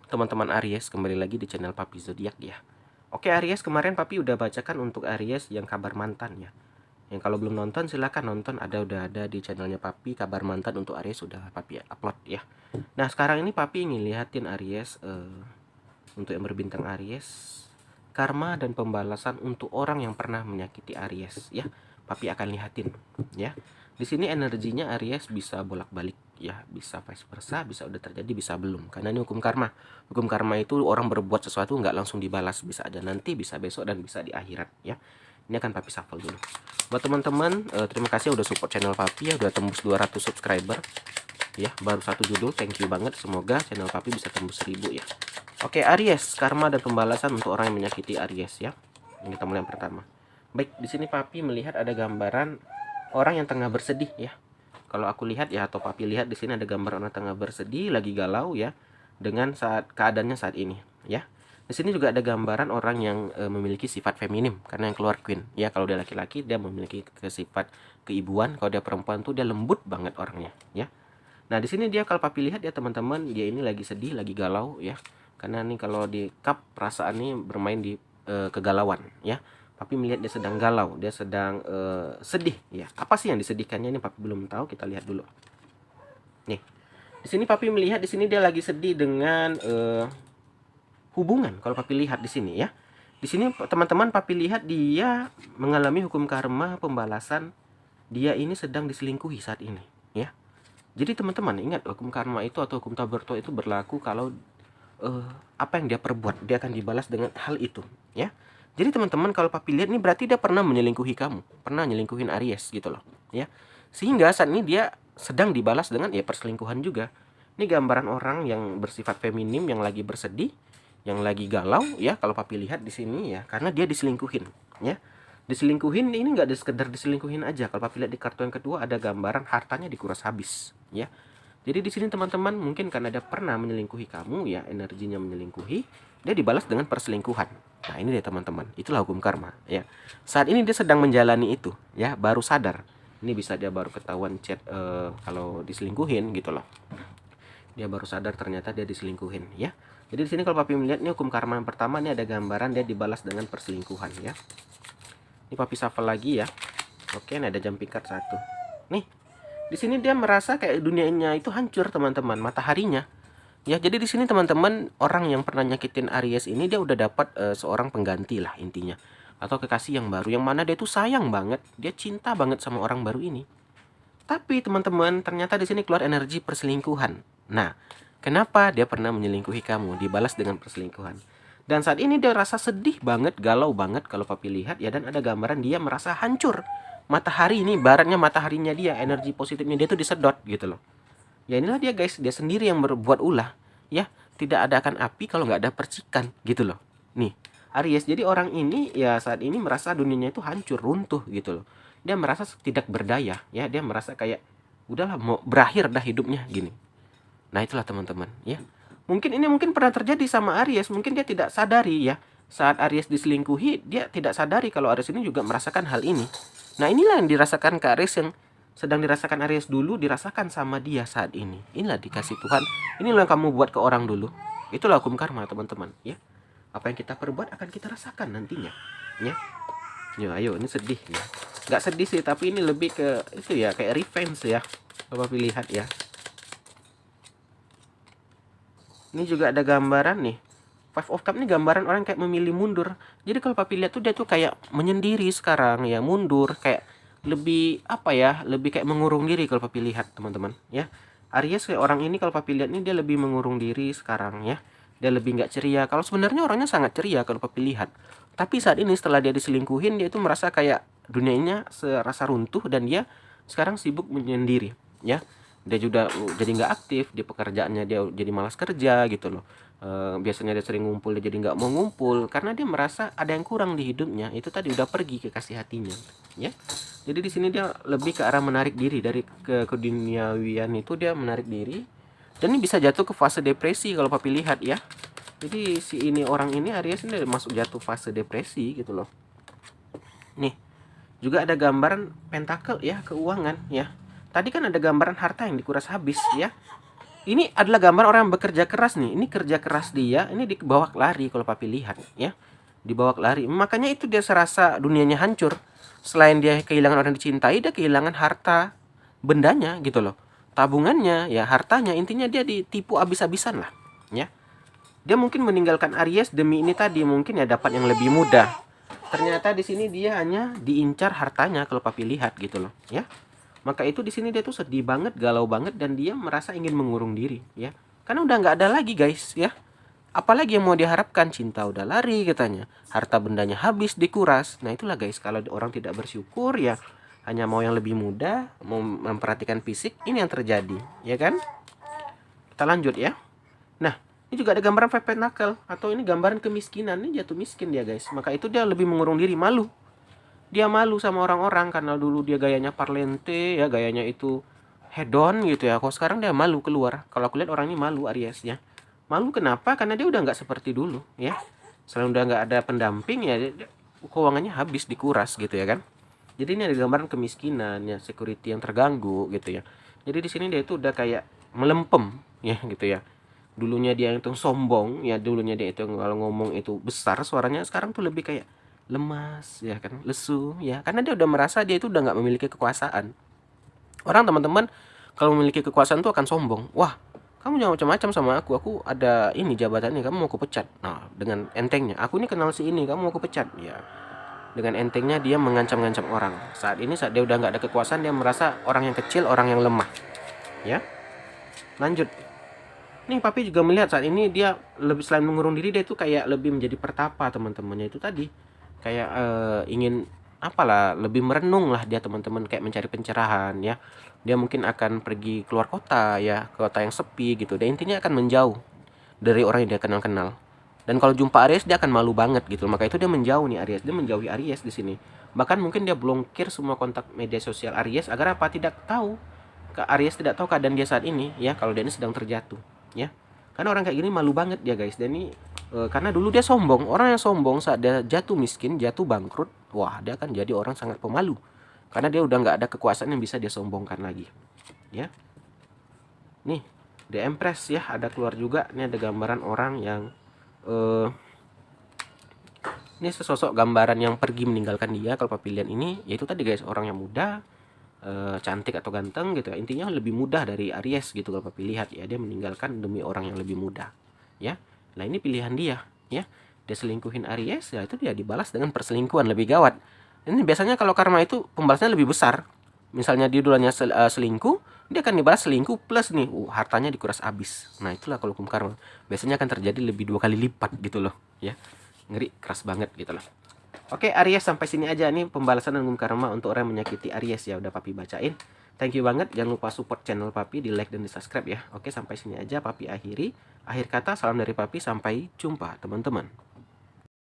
teman-teman Aries, kembali lagi di channel Papi Zodiak ya. Oke Aries, kemarin Papi udah bacakan untuk Aries yang kabar mantan ya. Yang kalau belum nonton silahkan nonton, udah ada di channelnya Papi, kabar mantan untuk Aries sudah Papi upload ya. Nah sekarang ini Papi ingin lihatin Aries, untuk yang berbintang Aries, karma dan pembalasan untuk orang yang pernah menyakiti Aries ya. Papi akan lihatin ya. Di sini energinya Aries bisa bolak-balik ya, bisa vice versa, bisa udah terjadi, bisa belum. Karena ini hukum karma. Hukum karma itu orang berbuat sesuatu nggak langsung dibalas, bisa aja nanti, bisa besok, dan bisa di akhirat ya. Ini akan Papi shuffle dulu. Buat teman-teman, terima kasih udah support channel Papi ya, udah tembus 200 subscriber ya. Baru satu judul, thank you banget. Semoga channel Papi bisa tembus 1000 ya. Oke, Aries, karma dan pembalasan untuk orang yang menyakiti Aries ya. Ini kita mulai yang pertama. Baik, di sini Papi melihat ada gambaran orang yang tengah bersedih ya. Kalau aku lihat ya, atau Papi lihat di sini ada gambar orang tengah bersedih, lagi galau ya, dengan keadaannya saat ini ya. Di sini juga ada gambaran orang yang memiliki sifat feminim, karena yang keluar Queen ya. Kalau dia laki-laki dia memiliki sifat keibuan, kalau dia perempuan tuh dia lembut banget orangnya ya. Nah di sini dia, kalau Papi lihat ya teman-teman, dia ini lagi sedih, lagi galau ya. Karena nih kalau di cup perasaan ini bermain di kegalauan ya. Papi melihat dia sedang galau, dia sedang sedih ya. Apa sih yang disedihkannya ini Papi belum tahu, kita lihat dulu. Nih, di sini Papi melihat di sini dia lagi sedih dengan hubungan. Kalau Papi lihat di sini ya. Di sini teman-teman Papi lihat dia mengalami hukum karma pembalasan. Dia ini sedang diselingkuhi saat ini ya. Jadi teman-teman ingat, hukum karma itu atau hukum taberto itu berlaku kalau apa yang dia perbuat dia akan dibalas dengan hal itu ya. Jadi teman-teman kalau Papi lihat nih berarti dia pernah menyelingkuhi kamu, pernah nyelingkuhin Aries gitu loh ya. Sehingga saat ini dia sedang dibalas dengan ya perselingkuhan juga. Ini gambaran orang yang bersifat feminim, yang lagi bersedih, yang lagi galau ya. Kalau Papi lihat di sini ya, karena dia diselingkuhin ya. Diselingkuhin ini nggak sekedar diselingkuhin aja. Kalau Papi lihat di kartu yang kedua ada gambaran hartanya dikuras habis ya. Jadi di sini teman-teman mungkin karena dia pernah menyelingkuhi kamu ya, energinya menyelingkuhi, dia dibalas dengan perselingkuhan. Nah ini dia teman-teman, itulah hukum karma ya. Saat ini dia sedang menjalani itu ya, baru sadar. Ini bisa dia baru ketahuan chat kalau diselingkuhin gitu loh. Dia baru sadar ternyata dia diselingkuhin ya. Jadi di sini kalau Papi melihat nih hukum karma yang pertama, ini ada gambaran dia dibalas dengan perselingkuhan ya. Ini Papi shuffle lagi ya. Oke, ini ada jumping card satu. Nih, di sini dia merasa kayak dunianya itu hancur teman-teman, mataharinya. Ya, jadi di sini teman-teman, orang yang pernah nyakitin Aries ini dia udah dapat seorang pengganti lah intinya, atau kekasih yang baru, yang mana dia tuh sayang banget, dia cinta banget sama orang baru ini. Tapi teman-teman, ternyata di sini keluar energi perselingkuhan. Nah, kenapa dia pernah menyelingkuhi kamu, dibalas dengan perselingkuhan. Dan saat ini dia rasa sedih banget, galau banget kalau Papi lihat ya, dan ada gambaran dia merasa hancur. Matahari ini, baratnya mataharinya dia, energi positifnya dia tuh disedot gitu loh. Ya inilah dia guys, dia sendiri yang berbuat ulah ya. Tidak ada akan api kalau nggak ada percikan gitu loh. Nih, Aries, jadi orang ini ya saat ini merasa dunianya itu hancur, runtuh gitu loh. Dia merasa tidak berdaya ya, dia merasa kayak udahlah mau berakhir dah hidupnya gini. Nah itulah teman-teman ya. Mungkin pernah terjadi sama Aries, mungkin dia tidak sadari ya. Saat Aries diselingkuhi, dia tidak sadari kalau Aries ini juga merasakan hal ini. Nah inilah yang dirasakan ke Aries, yang sedang dirasakan Aries dulu, dirasakan sama dia saat ini. Inilah dikasih Tuhan. Inilah yang kamu buat ke orang dulu. Itulah hukum karma teman-teman ya. Apa yang kita perbuat akan kita rasakan nantinya ya. Ya ayo, ini sedih ya. Nggak sedih sih, tapi ini lebih ke itu ya, kayak revenge ya. Coba lihat ya. Ini juga ada gambaran nih. Five of Cup ini gambaran orang kayak memilih mundur. Jadi kalau Papi lihat tuh dia tuh kayak menyendiri sekarang ya, mundur, kayak lebih apa ya, lebih kayak mengurung diri kalau Papi lihat teman-teman ya. Aries kayak orang ini kalau Papi lihat nih dia lebih mengurung diri sekarang ya. Dia lebih nggak ceria. Kalau sebenarnya orangnya sangat ceria kalau Papi lihat. Tapi saat ini setelah dia diselingkuhin, dia itu merasa kayak dunianya serasa runtuh, dan dia sekarang sibuk menyendiri ya. Dia juga jadi nggak aktif di pekerjaannya, dia jadi malas kerja gitu loh. Biasanya dia sering ngumpul, dia jadi nggak mau ngumpul karena dia merasa ada yang kurang di hidupnya. Itu tadi udah pergi kekasih hatinya ya. Jadi di sini dia lebih ke arah menarik diri dari ke keduniawian, itu dia menarik diri, dan ini bisa jatuh ke fase depresi kalau Papi lihat ya. Jadi si ini, orang ini, Aries ini masuk jatuh fase depresi gitu loh. Nih juga ada gambaran pentakel ya, keuangan ya. Tadi kan ada gambaran harta yang dikuras habis ya. Ini adalah gambar orang yang bekerja keras nih. Ini kerja keras dia, ini dibawa lari kalau papi lihat ya. Dibawa lari. Makanya itu dia serasa dunianya hancur. Selain dia kehilangan orang dicintai, dia kehilangan harta bendanya gitu loh. Tabungannya, ya hartanya, intinya dia ditipu abis-abisan lah, ya. Dia mungkin meninggalkan Aries demi ini tadi, mungkin ya dapat yang lebih mudah. Ternyata di sini dia hanya diincar hartanya kalau papi lihat gitu loh, ya. Maka itu di sini dia tuh sedih banget, galau banget, dan dia merasa ingin mengurung diri, ya. Karena udah nggak ada lagi guys, ya. Apalagi yang mau diharapkan, cinta udah lari katanya, harta bendanya habis dikuras. Nah itulah guys, kalau orang tidak bersyukur ya hanya mau yang lebih mudah, mau memperhatikan fisik, ini yang terjadi, ya kan? Kita lanjut ya. Nah, ini juga ada gambaran Five Pentacle, atau ini gambaran kemiskinan, ini jatuh miskin dia guys. Maka itu dia lebih mengurung diri, malu. Dia malu sama orang-orang karena dulu dia gayanya parlente ya, gayanya itu hedon gitu ya. Kok sekarang dia malu keluar. Kalau aku lihat orang ini malu Aries ya. Malu kenapa? Karena dia udah nggak seperti dulu ya. Selain udah nggak ada pendamping ya, keuangannya habis dikuras gitu ya kan. Jadi ini ada gambaran kemiskinan ya, security yang terganggu gitu ya. Jadi di sini dia itu udah kayak melempem ya gitu ya. Dulunya dia itu sombong ya, dulunya dia itu kalau ngomong itu besar suaranya, sekarang tuh lebih kayak lemas ya kan, lesu ya, karena dia udah merasa dia itu udah nggak memiliki kekuasaan. Orang teman-teman kalau memiliki kekuasaan tuh akan sombong. Wah, kamu jangan macam-macam sama aku ada ini jabatannya, kamu mau aku pecat. Nah dengan entengnya, aku ini kenal si ini, kamu mau aku pecat ya. Dengan entengnya dia mengancam-ngancam orang. Saat ini saat dia udah nggak ada kekuasaan, dia merasa orang yang kecil, orang yang lemah ya. Lanjut nih, papi juga melihat saat ini dia lebih, selain mengurung diri, dia itu kayak lebih menjadi pertapa teman-temannya itu tadi. Kayak ingin apalah, lebih merenung lah dia teman-teman, kayak mencari pencerahan ya. Dia mungkin akan pergi keluar kota ya, ke kota yang sepi gitu. Dan intinya akan menjauh dari orang yang dia kenal-kenal. Dan kalau jumpa Aries dia akan malu banget gitu. Maka itu dia menjauh nih Aries, dia menjauhi Aries di sini. Bahkan mungkin dia blokir semua kontak media sosial Aries agar apa? Tidak tahu. Aries tidak tahu keadaan dia saat ini ya, kalau dia ini sedang terjatuh ya. Karena orang kayak gini malu banget dia guys. Dan ini karena dulu dia sombong. Orang yang sombong saat dia jatuh miskin, jatuh bangkrut, wah dia akan jadi orang sangat pemalu. Karena dia udah nggak ada kekuasaan yang bisa dia sombongkan lagi ya. Nih The Empress ya, ada keluar juga. Ini ada gambaran orang yang ini sesosok gambaran yang pergi meninggalkan dia. Kalau pilihan ini yaitu tadi guys, orang yang muda, cantik atau ganteng gitu ya. Intinya lebih mudah dari Aries gitu kalau papi lihat ya, dia meninggalkan demi orang yang lebih muda ya. Nah ini pilihan dia ya, dia selingkuhin Aries ya, itu dia dibalas dengan perselingkuhan lebih gawat. Ini biasanya kalau karma itu pembalasnya lebih besar. Misalnya dia dulunya selingkuh, dia akan dibalas selingkuh plus nih hartanya dikuras habis. Nah itulah kalau hukum karma, biasanya akan terjadi lebih 2 kali lipat gitu loh ya. Ngeri, keras banget gitu loh. Oke Aries, sampai sini aja nih pembalasan hukum karma untuk orang yang menyakiti Aries ya, udah papi bacain. Thank you banget, jangan lupa support channel papi, di like dan di subscribe ya. Oke, sampai sini aja papi akhiri. Akhir kata, salam dari papi, sampai jumpa teman-teman.